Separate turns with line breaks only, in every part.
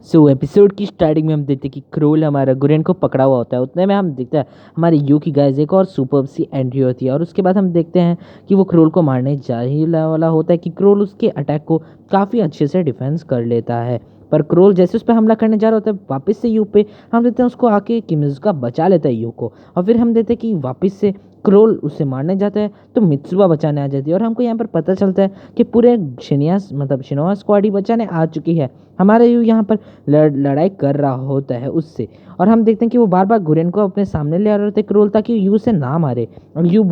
Episode की starting में हम देखते हैं कि क्रोल हमारा गुरेन को पकड़ा हुआ होता है। उतने में हम देखते हैं हमारे यू की गाइस एक और सुपर सी एंट्री होती है और उसके बाद हम देखते हैं कि वो क्रोल को मारने जा ही वाला होता है कि क्रोल उसके अटैक को काफ़ी अच्छे से डिफेंस कर लेता है। पर क्रोल जैसे उस पर हमला करने जा रहा होता है वापस से यू पे हम देखते हैं उसको आके किमिज़ुका बचा लेता है यू को। और फिर हम देखते हैं कि वापस से क्रोल उसे मारने जाता है तो मित्सुबा बचाने आ जाती है और हमको यहाँ पर पता चलता है कि पूरे शिनोआ स्क्वाड ही बचाने आ चुकी है। हमारा यू यहाँ पर लड़ाई कर रहा होता है उससे। और हम देखते हैं कि वो बार बार गुरेन को अपने सामने ले आ रहे थे क्रोल ताकि यू से ना मारे। और यू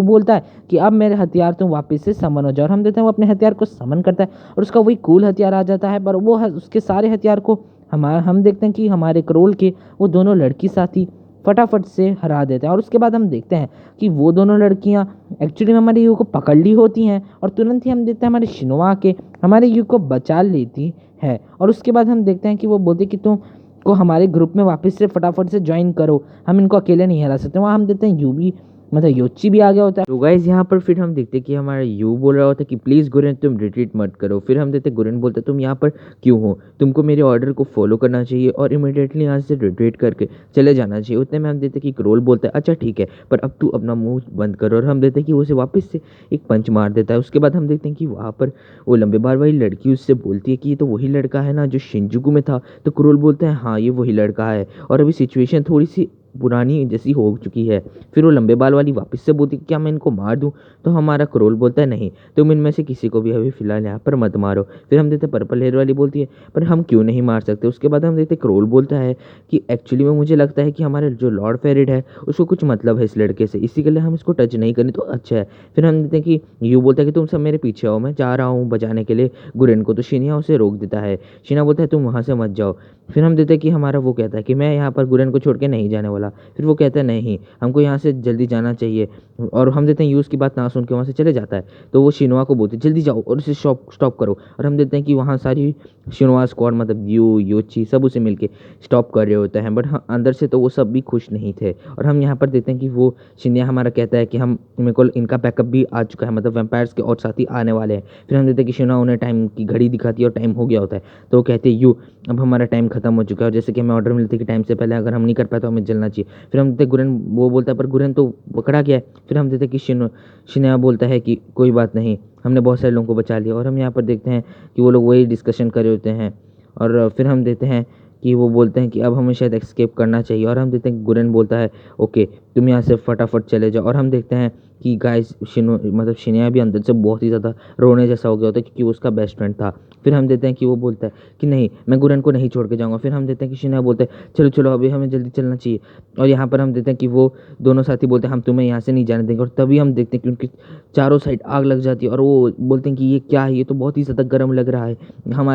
बोलता है कि अब मेरे हथियार तुम वापस से समन हो जाओ। और हम देखते हैं वो अपने हथियार को समन करता है और उसका वही कूल हथियार आ जाता है। पर वो उसके सारे हथियार को हम देखते हैं कि हमारे क्रोल के वो दोनों लड़की साथी फटाफट से हरा देते हैं। और उसके बाद हम देखते हैं कि वो दोनों लड़कियां एक्चुअली में हमारे यू को पकड़ ली होती हैं और तुरंत ही हम देखते हैं हमारे शिनोआ के हमारे यू को बचा लेती है। और उसके बाद हम देखते हैं कि वो बोलते कि तुम को हमारे ग्रुप में वापस से फटाफट से ज्वाइन करो, हम इनको अकेले नहीं हरा सकते। वहाँ हम देखते हैं यू भी योची भी आ गया होता है। तो गाइस यहाँ पर फिर हम देखते हैं कि हमारा यू बोल रहा होता है कि प्लीज़ गुरेन तुम रिट्रीट मत करो। फिर हम देखते हैं गुरेन बोलते तुम यहाँ पर क्यों हो, तुमको मेरे ऑर्डर को फॉलो करना चाहिए और इमीडिएटली यहाँ से रिट्रीट करके चले जाना चाहिए। उतने में हम देखते हैं कि क्रोल बोलता है अच्छा ठीक है पर अब तू अपना मुंह बंद करो। और हम देखते हैं कि वो उसे वापस से एक पंच मार देता है। उसके बाद हम देखते हैं कि वहाँ पर वो लंबे बार वाली लड़की उससे बोलती है कि ये तो वही लड़का है ना जो शिंजुकू में था। तो क्रोल बोलता है हाँ ये वही लड़का है और अभी सिचुएशन थोड़ी सी पुरानी जैसी हो चुकी है। फिर वो लंबे बाल वाली वापस से बोलती क्या मैं इनको मार दूं। तो हमारा क्रोल बोलता है नहीं तुम इनमें से किसी को भी अभी फिलहाल यहाँ पर मत मारो। फिर हम देखते पर्पल हेयर वाली बोलती है पर हम क्यों नहीं मार सकते। उसके बाद हम देखते क्रोल बोलता है कि एक्चुअली में मुझे लगता है कि हमारे जो लॉर्ड फेरिड है उसको कुछ मतलब है इस लड़के से, इसी के लिए हम इसको टच नहीं करें तो अच्छा है। फिर हम देखते हैं कि यू बोलता है कि तुम सब मेरे पीछे आओ, मैं जा रहा हूँ बचाने के लिए गुरेन को। तो शिनिया उसे रोक देता है। शिना बोलता है तुम वहाँ से मत जाओ। फिर हम देखते हैं कि हमारा वो कहता है कि मैं यहाँ पर गुरेन को छोड़ के नहीं जाने वाला। फिर वो कहता है नहीं हमको यहाँ से जल्दी जाना चाहिए। और हम देते हैं यूज़ की बात ना सुन के वहाँ से चले जाता है। तो वो शिनोआ को बोलते जल्दी जाओ और इसे स्टॉप करो। और हम देखते हैं कि वहाँ सारी शिनोआ स्क्वाड योची सब उसे मिलके स्टॉप कर रहे होते हैं। बट हाँ अंदर से तो वो सब भी खुश नहीं थे। और हम यहाँ पर देखते हैं कि वो शिन्या हमारा कहता है कि हम मेरे को इनका बैकअप भी आ चुका है, वैम्पायर्स के और साथी आने वाले हैं। फिर हम देखते हैं कि शिनोआ उन्हें टाइम की घड़ी दिखाती है और टाइम हो गया होता है। तो वो कहते हैं यू अब हमारा टाइम खत्म हो चुका है और जैसे कि हमें ऑर्डर मिलती है कि टाइम से पहले अगर हम नहीं कर पाए तो हमें जलना चाहिए। फिर हम देखते गुरेन वो बोलता है पर गुरेन तो पकड़ा गया है। फिर हम देखते कि शिन्या बोलता है कि कोई बात नहीं हमने बहुत सारे लोगों को बचा लिया। और हम यहाँ पर देखते हैं कि वो लोग वही डिस्कशन कर रहे होते हैं। और फिर हम देखते हैं कि वो बोलते हैं कि अब हमें शायद एस्केप करना चाहिए। और हम देखते हैं गुरेन बोलता है ओके तुम यहाँ से फटाफट चले जाओ। और हम देखते हैं कि गाइस शिन्या भी अंदर से बहुत ही ज़्यादा रोने जैसा हो गया होता है क्योंकि वो उसका बेस्ट फ्रेंड था। फिर हम देखते हैं कि वो बोलता है कि नहीं मैं गुरेन को नहीं छोड़ के जाऊँगा। फिर हम देखते हैं कि शिन्या बोलता है चलो चलो अभी हमें जल्दी चलना चाहिए। और यहाँ पर हम देखते हैं कि वो दोनों साथी बोलते हैं हम तुम्हें यहाँ से नहीं जाने देंगे। और तभी हम देखते हैं कि उनकी चारों साइड आग लग जाती है और वो बोलते हैं कि ये क्या है, ये तो बहुत ही ज़्यादा गर्म लग रहा है,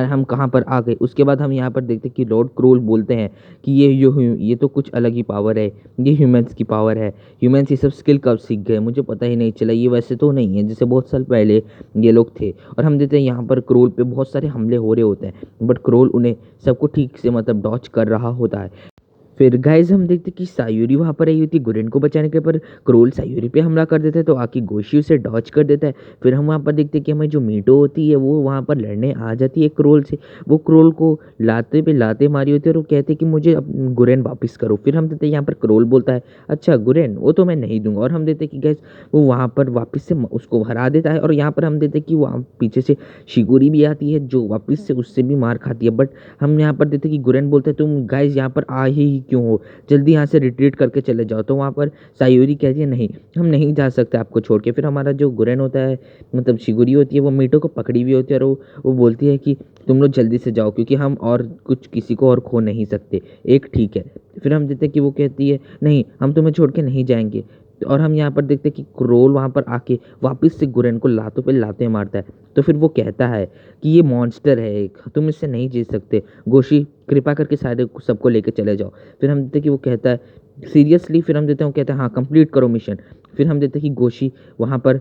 हम कहाँ पर आ गए। उसके बाद हम यहाँ पर देखते हैं कि लॉर्ड क्रोल बोलते हैं कि ये तो कुछ अलग ही पावर है, ये ह्यूमंस की पावर है। ह्यूमंस ये सब स्किल कब सीख गए मुझे पता ही नहीं चला, ये वैसे तो नहीं है जैसे बहुत साल पहले ये लोग थे। और हम देखते हैं यहाँ पर क्रोल पे बहुत सारे हमले हो रहे होते हैं बट क्रोल उन्हें सबको ठीक से डॉच कर रहा होता है। फिर गाइज हम देखते कि सायूरी वहाँ पर आई होती है गुरेन को बचाने के, पर क्रोल सायूरी पे हमला कर देता है तो आकी गोशी उसे डॉच कर देता है। फिर हम वहाँ पर देखते हैं कि हमें जो मीटो होती है वो वहाँ पर लड़ने आ जाती है क्रोल से। वो क्रोल को लाते पे लाते मारी होती है और वो कहते हैं कि मुझे अब गुरेन वापस करो। फिर हम देखते हैं यहाँ पर क्रोल बोलता है अच्छा गुरेन वो तो मैं नहीं दूंगा। और हम देखते हैं कि गैस वो वहाँ पर वापस से उसको हरा देता है। और यहाँ पर हम देखते हैं कि वहाँ पीछे से शिगुरी भी आती है जो वापस से उससे भी मार खाती है। बट हम यहाँ पर देखते हैं कि गुरेन बोलते हैं तुम गाइज यहाँ पर आ ही क्यों हो, जल्दी यहाँ से रिट्रीट करके चले जाओ। तो वहाँ पर सायूरी कहती है नहीं हम नहीं जा सकते आपको छोड़ के। फिर हमारा जो गुरेन होता है शिगुरी होती है वो मीटो को पकड़ी हुई होती है और वो बोलती है कि तुम लोग जल्दी से जाओ क्योंकि हम और कुछ किसी को और खो नहीं सकते, एक ठीक है। फिर हम देखते हैं कि वो कहती है नहीं हम तुम्हें छोड़ के नहीं जाएंगे। और हम यहाँ पर देखते हैं कि क्रोल वहाँ पर आके वापस से गुरेन को लातों पे लाते मारता है। तो फिर वो कहता है कि ये मॉन्स्टर है एक, तुम इससे नहीं जीत सकते, गोशी कृपा करके सारे सबको लेके चले जाओ। फिर हम देखते हैं कि वो कहता है सीरियसली। फिर हम देते हैं वो कहता है हाँ कंप्लीट करो मिशन। फिर हम देखते हैं कि गोशी वहाँ पर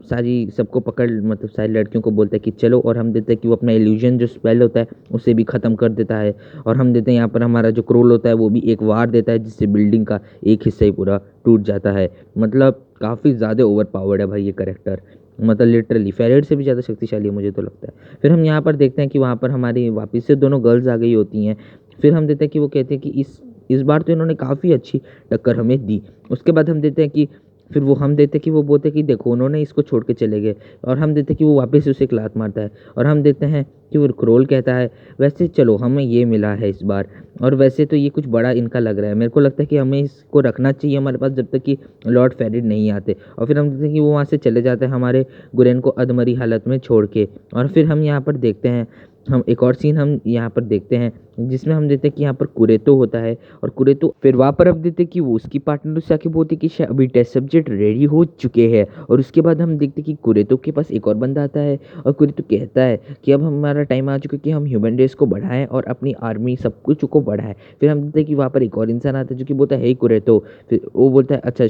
सारी सबको पकड़ सारी लड़कियों को बोलता है कि चलो। और हम देते हैं कि वो अपना इल्यूजन जो स्पेल होता है उसे भी ख़त्म कर देता है। और हम देते हैं यहाँ पर हमारा जो क्रोल होता है वो भी एक वार देता है जिससे बिल्डिंग का एक हिस्सा ही पूरा टूट जाता है। काफ़ी ज़्यादा ओवर पावर्ड है भाई ये करेक्टर। मतलब लिटरली फेरेड से भी ज़्यादा शक्तिशाली है मुझे तो लगता है। फिर हम यहाँ पर देखते हैं कि वहाँ पर हमारी वापस से दोनों गर्ल्स आ गई होती हैं। फिर हम देखते हैं कि वो कहते हैं कि इस बार तो इन्होंने काफ़ी अच्छी टक्कर हमें दी। उसके बाद हम देखते हैं कि फिर वो हम देखते हैं कि वो बोलते हैं कि देखो उन्होंने इसको छोड़ के चले गए, और हम देखते हैं कि वो वापस से उसे एक लात मारता है। और हम देखते हैं कि वो क्रोल कहता है वैसे चलो हमें ये मिला है इस बार, और वैसे तो ये कुछ बड़ा इनका लग रहा है, मेरे को लगता है कि हमें इसको रखना चाहिए हमारे पास जब तक कि लॉर्ड फेरिड नहीं आते। और फिर हम देखते हैं कि वो वहाँ से चले जाते हैं हमारे गुरेन को अधमरी हालत में छोड़ के। और फिर हम यहाँ पर देखते हैं, हम एक और सीन हम यहाँ पर देखते हैं जिसमें हम देखते हैं कि यहाँ पर कुरेतो होता है। और कुरेतो फिर वहाँ पर अब देखते हैं कि वो उसकी पार्टनर से आके बोलती है कि शायद अभी टेस्ट सब्जेक्ट रेडी हो चुके हैं। और उसके बाद हम देखते हैं कि कुरेतो के पास एक और बंदा आता है, और कुरेतो कहता है कि अब हमारा टाइम आ चुका है कि हम ह्यूमन रेस को बढ़ाएं और अपनी आर्मी सब कुछ को बढ़ाएं। फिर हम देखते हैं कि वहाँ पर एक और इंसान आता है जो कि बोलता है हे कुरेतो। फिर वो बोलता है अच्छा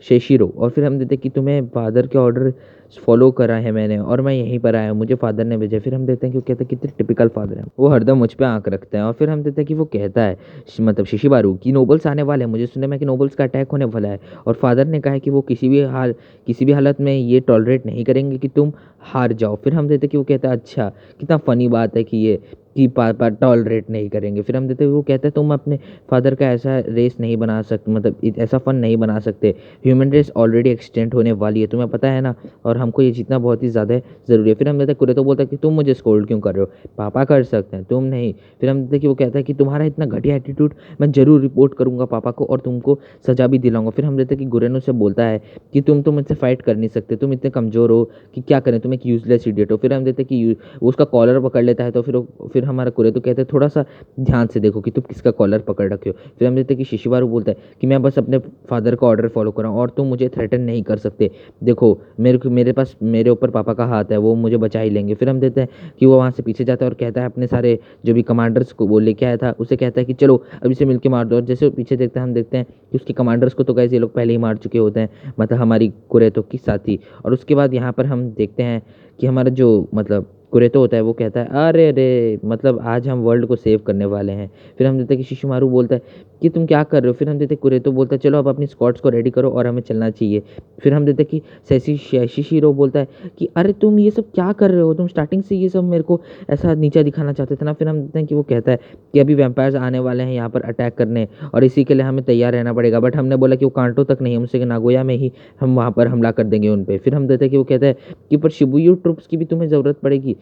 शेशिरो। और फिर हम देखते हैं कि तुम्हें फादर के ऑर्डर फॉलो करा है मैंने, और मैं यहीं पर आया हूँ, मुझे फादर ने भेजा। फिर हम देखते हैं कि वो कहते हैं कितने टिपिकल फादर हैं, वो हरदम मुझ पे आंख रखते हैं। और फिर हम देखते हैं कि वो कहता है मतलब शिशिबारू कि नोबल्स आने वाले हैं, मुझे सुनने में कि नोबल्स का अटैक होने वाला है, और फादर ने कहा है कि वो किसी भी हालत में ये टॉलरेट नहीं करेंगे कि तुम हार जाओ। फिर हम देखते हैं कि वो कहता है अच्छा कितना फ़नी बात है कि ये कि पापा टॉलरेट नहीं करेंगे। फिर हम देखते हैं वो कहता है तुम अपने फादर का ऐसा रेस नहीं बना सकते, मतलब ऐसा फन नहीं बना सकते, ह्यूमन रेस ऑलरेडी एक्सटेंड होने वाली है, तुम्हें पता है ना, और हमको ये जीतना बहुत ही ज़्यादा ज़रूरी है। फिर हम देखते हैं कुरेतो बोलता है कि तुम मुझे स्कोल्ड क्यों कर रहे हो, पापा कर सकते हैं तुम नहीं। फिर हम देखते हैं कि वो कहता है कि तुम्हारा इतना घटिया एटीट्यूड मैं ज़रूर रिपोर्ट करूँगा पापा को, और तुमको सजा भी दिलाऊंगा। फिर हम देखते हैं कि गुरेनो से बोलता है कि तुम तो मुझसे फाइट कर नहीं सकते, तुम इतने कमज़ोर हो कि क्या करें, तुम एक यूजलेस इडियट हो। फिर हम देखते हैं कि वो उसका कॉलर पकड़ लेता है। तो फिर हमारा कुरेतो कहते हैं थोड़ा सा ध्यान से देखो कि तुम किसका कॉलर पकड़ रखे हो। फिर हम देखते हैं कि शिशिबारू बोलता है कि मैं बस अपने फादर का ऑर्डर फॉलो कर रहा हूँ और तुम मुझे थ्रेटन नहीं कर सकते, देखो मेरे ऊपर पापा का हाथ है, वो मुझे बचा ही लेंगे। फिर हम देखते हैं कि वो वहाँ से पीछे जाता है और कहता है अपने सारे जो भी कमांडर्स को वो लेके आया था उसे कहता है कि चलो अब इसे मिलके मार दो। और जैसे वो पीछे देखते हैं हम देखते हैं कि उसके कमांडर्स को तो कैसे ये लोग पहले ही मार चुके होते हैं, मतलब हमारी कुरेतो की साथी। और उसके बाद यहाँ पर हम देखते हैं कि हमारा जो मतलब कुरेतो होता है वो कहता है अरे अरे मतलब आज हम वर्ल्ड को सेव करने वाले हैं। फिर हम देखते हैं कि शिशिमारू बोलता है कि तुम क्या कर रहे हो। फिर हम देखते हैं कुरेतो बोलता है चलो अब अपनी स्क्वाड्स को रेडी करो और हमें चलना चाहिए। फिर हम देखते हैं कि शिशिरो बोलता है कि अरे तुम ये सब क्या कर रहे हो, तुम स्टार्टिंग से ये सब मेरे को ऐसा नीचा दिखाना चाहते थे ना। फिर हम देखते हैं कि वो कहता है कि अभी वैम्पायर्स आने वाले हैं यहाँ पर अटैक करने, और इसी के लिए हमें तैयार रहना पड़ेगा। बट हमने बोला कि वो कांटो तक नहीं, हमसे नागोया में ही हम वहाँ पर हमला कर देंगे उन पर। फिर हम देखते हैं कि वो कहता है कि पर शिबुयो ट्रुप्स की भी तुम्हें ज़रूरत पड़ेगी,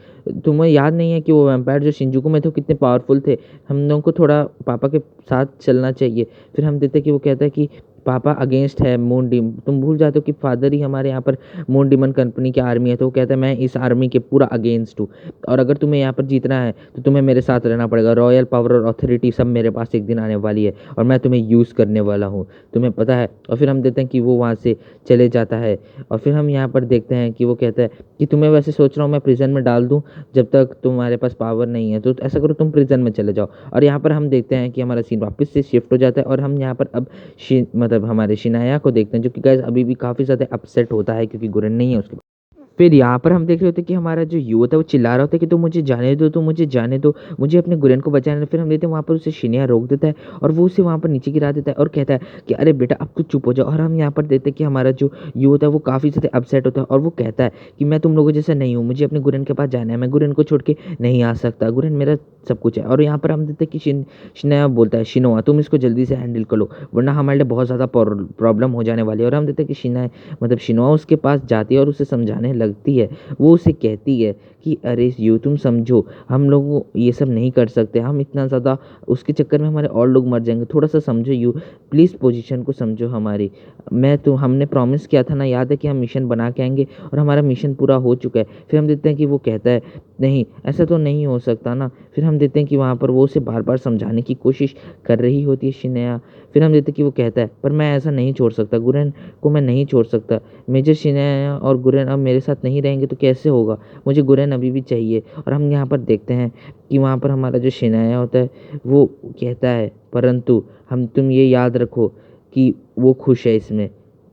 तुम्हें याद नहीं है कि वो वैम्पायर जो शिंजुकू में थे कितने पावरफुल थे, हम लोगों को थोड़ा पापा के साथ चलना चाहिए। फिर हम देखते हैं कि वो कहता है कि पापा अगेंस्ट है मून डीम, तुम भूल जाते हो कि फादर ही हमारे यहाँ पर मून डीमन कंपनी की आर्मी है। तो वो कहता है मैं इस आर्मी के पूरा अगेंस्ट हूँ, और अगर तुम्हें यहाँ पर जीतना है तो तुम्हें मेरे साथ रहना पड़ेगा, रॉयल पावर और अथॉरिटी सब मेरे पास एक दिन आने वाली है, और मैं तुम्हें यूज़ करने वाला हूँ, तुम्हें पता है। और फिर हम देखते हैं कि वो वहाँ से चले जाता है। और फिर हम यहाँ पर देखते हैं कि वो कहता है कि तुम्हें वैसे सोच रहा हूँ मैं प्रिजन में डाल दूँ जब तक तुम्हारे पास पावर नहीं है, तो ऐसा करो तुम प्रिजन में चले जाओ। और यहाँ पर हम देखते हैं कि हमारा सीन वापस से शिफ्ट हो जाता है, और हम यहाँ पर अब मतलब हमारे शिनाया को देखते हैं जो कि गाइस अभी भी काफ़ी ज़्यादा अपसेट होता है क्योंकि गुरन नहीं है उसके। फिर यहाँ पर हम देख रहे होते हैं कि हमारा जो युवक है वो चिल्ला रहा होता है कि तुम मुझे जाने दो, तो मुझे जाने दो, मुझे अपने गुरेन को बचाना है। फिर हम देखते हैं वहाँ पर उसे शिनिया रोक देता है और वो उसे वहाँ पर नीचे गिरा देता है और कहता है कि अरे बेटा अब तो चुप हो जाओ। और हम यहाँ पर देखते हैं कि हमारा जो युवक है वो काफ़ी ज़्यादा अपसेट होता है और वो कहता है कि मैं तुम लोगों जैसा नहीं हूँ, मुझे अपने गुरेन के पास जाना है, मैं गुरेन को छोड़ के नहीं आ सकता, गुरेन मेरा सब कुछ है। और यहाँ पर हम देखते हैं कि शिनाया बोलता है शिनोआ तुम इसको जल्दी से हैंडल कर लो वरना हमारे लिए बहुत ज़्यादा प्रॉब्लम हो जाने वाली है। और हम देखते हैं कि शिनोआ उसके पास जाती है और उसे समझाने लगती है। वो उसे कहती है कि अरे यू तुम समझो हम लोग ये सब नहीं कर सकते, हम इतना ज़्यादा उसके चक्कर में हमारे और लोग मर जाएंगे, थोड़ा सा समझो यू प्लीज़, पोजीशन को समझो हमारी। हमने प्रॉमिस किया था ना, याद है कि हम मिशन बना के आएंगे, और हमारा मिशन पूरा हो चुका है। फिर हम देखते हैं कि वो कहता है नहीं ऐसा तो नहीं हो सकता ना। फिर हम देखते हैं कि वहाँ पर वो उसे बार बार समझाने की कोशिश कर रही होती है शिनया। फिर हम देखते हैं कि वो कहता है पर मैं ऐसा नहीं छोड़ सकता, गुरेन को मैं नहीं छोड़ सकता, मेजर शिनया और गुरेन अब मेरे साथ नहीं रहेंगे तो कैसे होगा, मुझे गुरेन अभी भी चाहिए। और हम यहाँ पर देखते हैं कि वहाँ पर हमारा जो शिनाया होता है वो कहता है परंतु तुम ये याद रखो कि वो खुश है इसमें,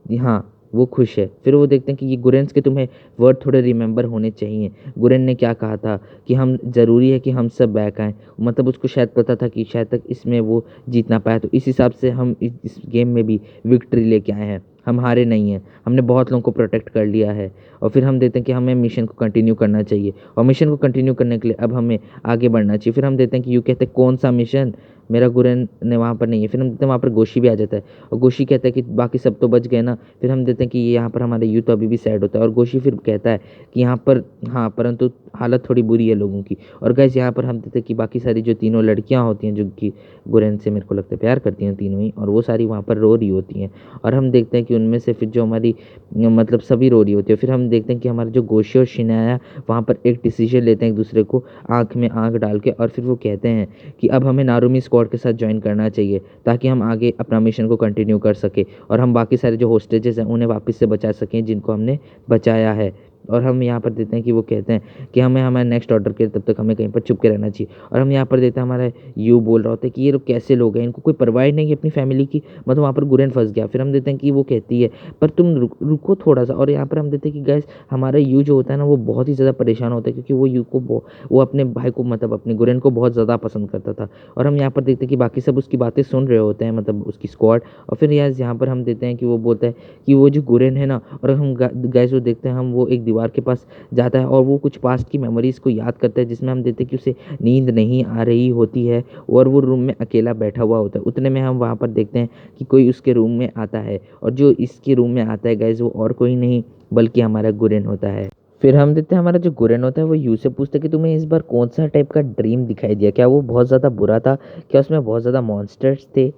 हाँ वो खुश है। फिर वो देखते हैं कि ये गुरेन्स के तुम्हें वर्ड थोड़े रिमेंबर होने चाहिए, गुरेन ने क्या कहा था कि हम ज़रूरी है कि हम सब बैक आएँ, मतलब उसको शायद पता था कि शायद तक इसमें वो जीत ना पाया, तो इस हिसाब से हम इस गेम में भी विक्ट्री लेके आए हैं। हम हारे नहीं हैं, हमने बहुत लोगों को प्रोटेक्ट कर लिया है। और फिर हम देते हैं कि हमें मिशन को कंटिन्यू करना चाहिए, और मिशन को कंटिन्यू करने के लिए अब हमें आगे बढ़ना चाहिए। फिर हम देते हैं कि यू कहते हैं कौन सा मिशन, मेरा गुरेन ने वहाँ पर नहीं है। फिर हम देते हैं वहाँ पर गोशी भी आ जाता है, और गोशी कहता है कि बाकी सब तो बच गए ना। फिर हम देते हैं कि यहाँ पर हमारे यू तो अभी भी सैड होता है, और गोशी फिर कहता है कि यहाँ पर हाँ, परंतु हालत थोड़ी बुरी है लोगों की। और गैस यहाँ पर हम देते हैं कि बाकी सारी जो तीनों लड़कियाँ होती हैं जो कि गुरेन से मेरे को लगता है प्यार करती हैं तीनों ही, और वो सारी वहाँ पर रो रही होती हैं। और हम देखते हैं कि उनमें से फिर जो हमारी मतलब सभी रो रही होती है। फिर हम देखते हैं कि हमारे जो गोशी और शिनाया वहाँ पर एक डिसीजन लेते हैं एक दूसरे को आँख में आँख डाल के, और फिर वो कहते हैं कि अब हमें नारुमी स्क्वाड के साथ ज्वाइन करना चाहिए ताकि हम आगे अपना मिशन को कंटिन्यू कर सके, और हम बाकी सारे जो होस्टेजेस हैं उन्हें वापस से बचा सकें जिनको हमने बचाया है। और हम यहाँ पर देते हैं कि वो कहते हैं कि हमें हमारे नेक्स्ट ऑर्डर के तब तक हमें कहीं पर छुप के रहना चाहिए। और हम यहाँ पर देते हैं हमारा यू बोल रहा होता है कि ये लोग कैसे लोग हैं, इनको कोई परवाह नहीं है अपनी फैमिली की, मतलब वहाँ पर गुरेन फंस गया। फिर हम देते हैं कि वो कहती है पर तुम रुको थोड़ा सा। और यहाँ पर हम देते हैं कि गैस हमारा यू जो होता है ना वो बहुत ही ज़्यादा परेशान होता है, क्योंकि वो यू को वो अपने भाई को मतलब अपने गुरेन को बहुत ज़्यादा पसंद करता था। और हम यहाँ पर देखते हैं कि बाकी सब उसकी बातें सुन रहे होते हैं, मतलब उसकी स्क्वाड। और फिर यहाँ पर हम देते हैं कि वो बोलता है कि वो जो गुरेन है ना, और हम गैस वो देखते हैं हम वो एक दीवार के पास जाता है और वो कुछ पास्ट की मेमोरीज़ को याद करता है, जिसमें हम देखते हैं कि उसे नींद नहीं आ रही होती है और वो रूम में अकेला बैठा हुआ होता है। उतने में हम वहाँ पर देखते हैं कि कोई उसके रूम में आता है, और जो इसके रूम में आता है गाइस वो और कोई नहीं बल्कि हमारा गुरेन होता है। फिर हम देखते हैं हमारा जो गुरेन होता है वो यू से पूछता है कि तुम्हें इस बार कौन सा टाइप का ड्रीम दिखाई दिया, क्या वो बहुत ज़्यादा बुरा था, क्या उसमें बहुत ज़्यादा मॉन्स्टर्स थे।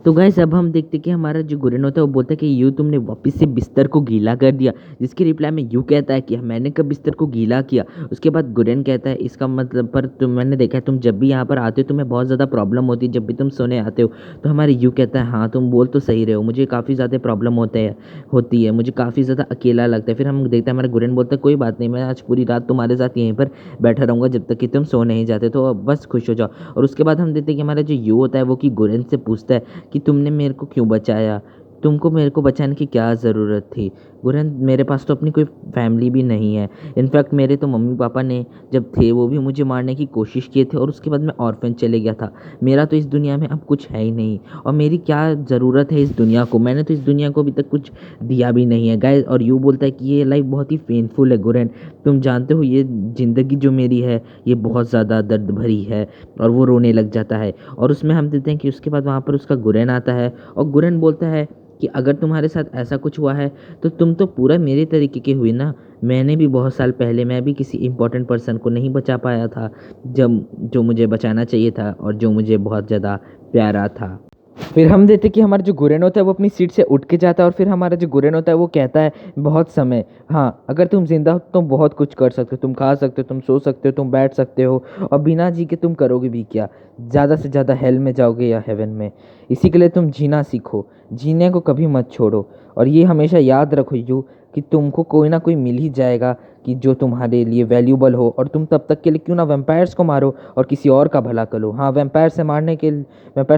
तो गाइस अब हम देखते हैं कि हमारा जो गुरेन होता है वो बोलता है कि यू तुमने वापस से बिस्तर को गीला कर दिया, जिसके रिप्लाई में यू कहता है कि मैंने कब बिस्तर को गीला किया। उसके बाद गुरेन कहता है इसका मतलब पर मैंने देखा है तुम जब भी यहाँ पर आते हो तुम्हें बहुत ज़्यादा प्रॉब्लम होती है जब भी तुम सोने आते हो। तो हमारे यू कहता है हाँ तुम बोल तो सही रहे हो, मुझे काफ़ी ज़्यादा प्रॉब्लम होती है, मुझे काफ़ी ज़्यादा अकेला लगता है। फिर हम देखते हैं हमारा गुरेन बोलता है कोई बात नहीं, मैं आज पूरी रात तुम्हारे साथ यहीं पर बैठा रहूँगा जब तक कि तुम सो नहीं जाते, तो अब बस खुश हो जाओ। और उसके बाद हम देखते हैं कि हमारा जो यू होता है वो कि गुरेन से पूछता है कि तुमने मेरे को क्यों बचाया, तुमको मेरे को बचाने की क्या ज़रूरत थी। गुरेन मेरे पास तो अपनी कोई फैमिली भी नहीं है, इनफैक्ट मेरे तो मम्मी पापा ने जब थे वो भी मुझे मारने की कोशिश किए थे और उसके बाद मैं ऑर्फन चले गया था। मेरा तो इस दुनिया में अब कुछ है ही नहीं, और मेरी क्या ज़रूरत है इस दुनिया को, मैंने तो इस दुनिया को अभी तक कुछ दिया भी नहीं है गाइस। और यू बोलता है कि ये लाइफ बहुत ही पेनफुल है गुरेन, तुम जानते हो ये ज़िंदगी जो मेरी है ये बहुत ज़्यादा दर्द भरी है। और वो रोने लग जाता है। और उसमें हम देखते हैं कि उसके बाद वहाँ पर उसका गुरेन आता है, और गुरेन बोलता है कि अगर तुम्हारे साथ ऐसा कुछ हुआ है तो तुम तो पूरा मेरे तरीके की हुई ना। मैंने भी बहुत साल पहले मैं भी किसी इंपॉर्टेंट पर्सन को नहीं बचा पाया था जब जो मुझे बचाना चाहिए था और जो मुझे बहुत ज़्यादा प्यारा था। फिर हम देखते कि हमारा जो गुरेन होता है वो अपनी सीट से उठ के जाता है, और फिर हमारा जो गुरेन होता है वो कहता है बहुत समय, हाँ अगर तुम जिंदा हो तो तुम बहुत कुछ कर सकते हो, तुम खा सकते हो, तुम सो सकते हो, तुम बैठ सकते हो, और बिना जी के तुम करोगे भी क्या, ज़्यादा से ज़्यादा हेल में जाओगे या हेवन में। इसी के लिए तुम जीना सीखो, जीने को कभी मत छोड़ो। और ये हमेशा याद रखो यू कि तुमको कोई ना कोई मिल ही जाएगा कि जो तुम्हारे लिए वैल्यूबल हो, और तुम तब तक के लिए क्यों ना वैम्पायर्स को मारो और किसी और का भला करो। हाँ वैम्पायर्स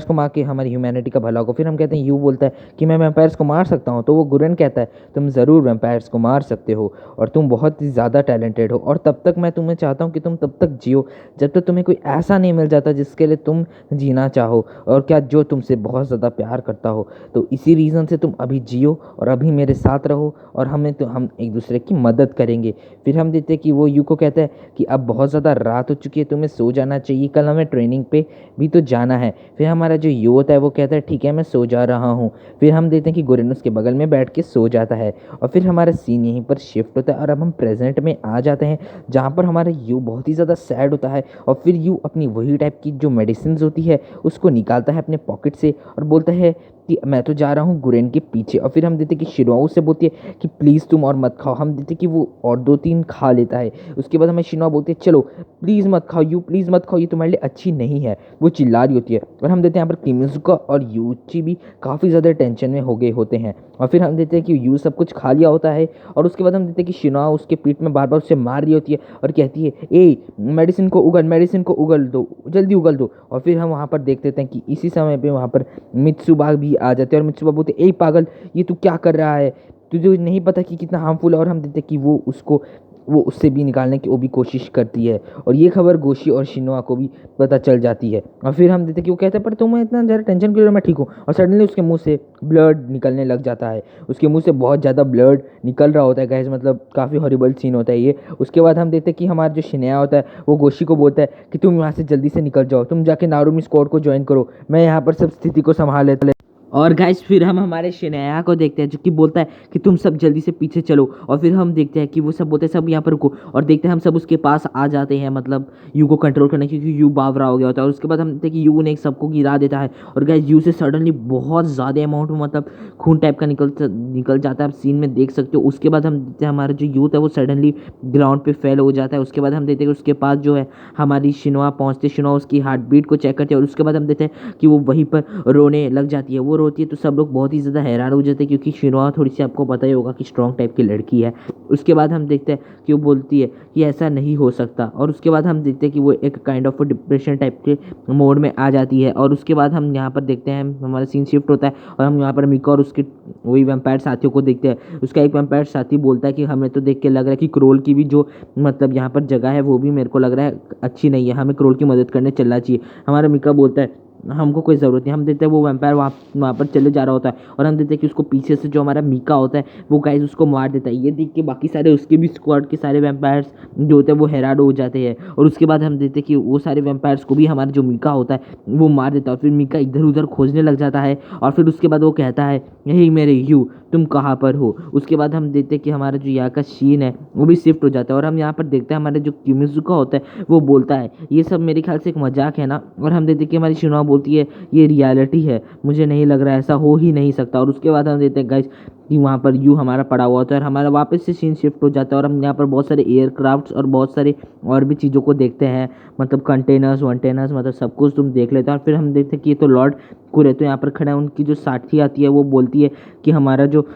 को मार के हमारी ह्यूमैनिटी का भला होगा। फिर हम कहते हैं यू बोलता है कि मैं वैम्पायर्स को मार सकता हूँ, तो वो गुरेन कहता है तुम ज़रूर वैम्पायर्स को मार सकते हो और तुम बहुत ही ज़्यादा टैलेंटेड हो, और तब तक मैं तुम्हें चाहता हूँ कि तुम तब तक जियो जब तक तुम्हें कोई ऐसा नहीं मिल जाता जिसके लिए तुम जीना चाहो, और क्या जो तुमसे बहुत ज़्यादा प्यार करता हो। तो इसी रीज़न से तुम अभी जियो और अभी मेरे साथ रहो, और हम एक दूसरे की मदद करेंगे। फिर हम देखते हैं कि वो यू को कहता है कि अब बहुत ज़्यादा रात हो चुकी है, तुम्हें सो जाना चाहिए, कल हमें ट्रेनिंग पे भी तो जाना है। फिर हमारा जो यू होता है वो कहता है ठीक है मैं सो जा रहा हूँ। फिर हम देखते हैं कि गुरेन उसके बगल में बैठ के सो जाता है, और फिर हमारा सीन यहीं पर शिफ्ट होता है और अब हम प्रेजेंट में आ जाते हैं जहाँ पर हमारा यू बहुत ही ज़्यादा सैड होता है, और फिर यू अपनी वही टाइप की जो मेडिसिन होती है उसको निकालता है अपने पॉकेट से और बोलता है कि मैं तो जा रहा हूँ गुरेन के पीछे। और फिर हम देखते कि शिनोआ से बोलती है कि प्लीज़ तुम और मत खाओ। हम देखते कि वो और 2-3 खा लेता है। उसके बाद हमें शिनोआ बोलती है चलो प्लीज़ मत खाओ यू, प्लीज़ मत खाओ, ये तुम्हारे लिए अच्छी नहीं है। वो चिल्ला रही होती है, और हम देखते हैं यहाँ पर किमिजुका और यूची भी काफ़ी ज़्यादा टेंशन में हो गए होते हैं। और फिर हम देखते हैं कि यू सब कुछ खा लिया होता है, और उसके बाद हम देखते हैं कि शिनोआ उसके पीठ में बार बार उससे मार रही होती है और कहती है ए मेडिसिन को उगल दो, जल्दी उगल दो। और फिर हम वहाँ पर देख लेते हैं कि इसी समय पे वहाँ पर मित्सुबा भी आ जाते हैं, और मित्सुबा बोलते ए पागल ये तू क्या कर रहा है, तुझे नहीं पता कि कितना हार्मफुल है। और हम देखते हैं कि वो उसको वो उससे भी निकालने की वो भी कोशिश करती है और ये खबर गोशी और शिनोआ को भी पता चल जाती है। और फिर हम देखते हैं कि वो कहते हैं पर तुम्हें इतना ज़्यादा टेंशन क्यों ले रहे हो, मैं ठीक हूँ। और सडनली उसके मुंह से ब्लड निकलने लग जाता है, उसके मुंह से बहुत ज़्यादा ब्लड निकल रहा होता है गाइस, मतलब काफ़ी हॉरिबल सीन होता है ये। उसके बाद हम देखते हैं कि हमारा जो शिनोआ होता है वो गोशी को बोलता है कि तुम यहाँ से जल्दी से निकल जाओ, तुम जाके नारुमी स्क्वाड को ज्वाइन करो, मैं यहाँ पर सब स्थिति को संभाल लेता। और गाइस फिर हम हमारे शिनोआ को देखते हैं जो कि बोलता है कि तुम सब जल्दी से पीछे चलो। और फिर हम देखते हैं कि वो सब बोलते हैं सब यहाँ पर रुको, और देखते हैं हम सब उसके पास आ जाते हैं, मतलब यू को कंट्रोल करने, क्योंकि यू बावरा हो गया होता है। और उसके बाद हम देखते हैं कि यू ने एक सबको गिरा देता है और गाइस यू से सडनली बहुत ज़्यादा अमाउंट में मतलब खून टाइप का निकल जाता है, आप सीन में देख सकते हो। उसके बाद हम देखते हैं हमारा जो यूथ है वो सडनली ग्राउंड पे फेल हो जाता है। उसके बाद हम देखते हैं कि उसके पास जो है हमारी शिनोआ पहुँचते, शिनोआ उसकी हार्ट बीट को चेक करते हैं और उसके बाद हम देखते हैं कि वो वहीं पर रोने लग जाती है। वो रोती है तो सब लोग बहुत ही ज़्यादा हैरान हो जाते हैं, क्योंकि शिनोआ थोड़ी सी आपको पता ही होगा कि स्ट्रॉन्ग टाइप की लड़की है। उसके बाद हम देखते हैं कि वो बोलती है कि ऐसा नहीं हो सकता, और उसके बाद हम देखते हैं कि वो एक काइंड ऑफ डिप्रेशन टाइप के मोड में आ जाती है। और उसके बाद हम यहाँ पर देखते हैं हमारा सीन शिफ्ट होता है और हम यहाँ पर मिका और उसके वही वैम्पायर साथियों को देखते हैं। उसका एक वैम्पायर साथी बोलता है कि हमें तो देख के लग रहा है कि क्रोल की भी जो मतलब यहाँ पर जगह है वो भी मेरे को लग रहा है अच्छी नहीं है, हमें क्रोल की मदद करने चलना चाहिए। हमारा मिका बोलता है हमको कोई ज़रूरत नहीं। हम देखते हैं वो वैम्पायर वहाँ पर चले जा रहा होता है और हम देखते हैं कि उसको पीछे से जो हमारा मीका होता है वो गाइस उसको मार देता है। ये देख के बाकी सारे उसके भी स्क्वाड के सारे वैम्पायर्स जो होते हैं वो हैरान हो जाते हैं। और उसके बाद हम देखते हैं कि वो सारे वैम्पायर्स को भी हमारा जो मीका होता है वो मार देता है। और फिर मीका इधर उधर खोजने लग जाता है और फिर उसके बाद वो कहता है यही मेरे यू तुम कहाँ पर हो। उसके बाद हम देखते हैं कि हमारा जो यहाँ का सीन है वो भी शिफ्ट हो जाता है और हम यहाँ पर देखते हैं हमारे जो किमिजुका होता है वो बोलता है ये सब मेरे ख्याल से एक मजाक है ना। और हम देखते हैं कि हमारी शिनोआ बोलती है ये रियलिटी है, मुझे नहीं लग रहा है, ऐसा हो ही नहीं सकता। और उसके बाद हम देखते हैं गाइस कि वहाँ पर यू हमारा पड़ा हुआ होता है और हमारा वापस से सीन शिफ्ट हो जाता है और हम यहाँ पर बहुत सारे एयरक्राफ्ट्स और बहुत सारे और भी चीज़ों को देखते हैं, मतलब कंटेनर्स वंटेनर्स मतलब सब कुछ तुम देख लेते हैं। और फिर हम देखते हैं कि ये तो लॉर्ड कुरेतो यहाँ पर खड़ा है। उनकी जो साथी आती है वो बोलती है कि हमारा जो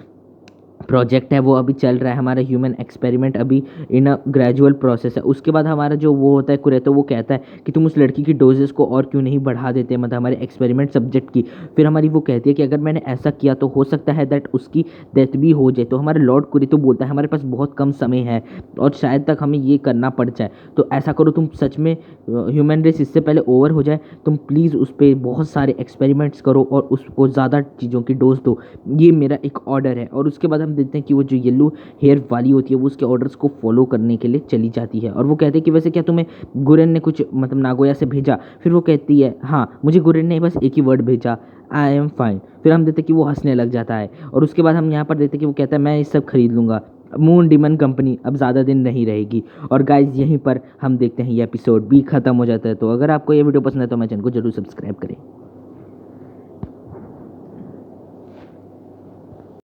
प्रोजेक्ट है वो अभी चल रहा है, हमारा ह्यूमन एक्सपेरिमेंट अभी इन अ ग्रेजुअल प्रोसेस है। उसके बाद हमारा जो वो होता है कुरेतो वो कहता है कि तुम उस लड़की की डोजेस को और क्यों नहीं बढ़ा देते, मतलब हमारे एक्सपेरिमेंट सब्जेक्ट की। फिर हमारी वो कहती है कि अगर मैंने ऐसा किया तो हो सकता है दैट उसकी डेथ भी हो जाए। तो हमारे लॉर्ड कुरेतो बोलता है हमारे पास बहुत कम समय है और शायद तक हमें ये करना पड़ जाए, तो ऐसा करो तुम सच में ह्यूमन रेस इससे पहले ओवर हो जाए, तुम प्लीज़ उस पर बहुत सारे एक्सपेरिमेंट्स करो और उसको ज़्यादा चीज़ों की डोज दो, ये मेरा एक ऑर्डर है। और उसके बाद हम देखते हैं कि वो जो येलो हेयर वाली होती है वो उसके ऑर्डर्स को फॉलो करने के लिए चली जाती है। और वो कहते हैं कि वैसे क्या तुम्हें गुरेन ने कुछ मतलब नागोया से भेजा। फिर वो कहती है हाँ मुझे गुरेन ने बस एक ही वर्ड भेजा, आई एम फाइन। फिर हम देखते हैं कि वो हंसने लग जाता है और उसके बाद हम यहाँ पर देखते हैं कि वो कहता है मैं ये सब खरीद लूँगा, मून डिमन कंपनी अब ज़्यादा दिन नहीं रहेगी। और गाइज यहीं पर हम देखते हैं ये एपिसोड भी ख़त्म हो जाता है। तो अगर आपको ये वीडियो पसंद है तो मैं चैनल को जरूर सब्सक्राइब करें।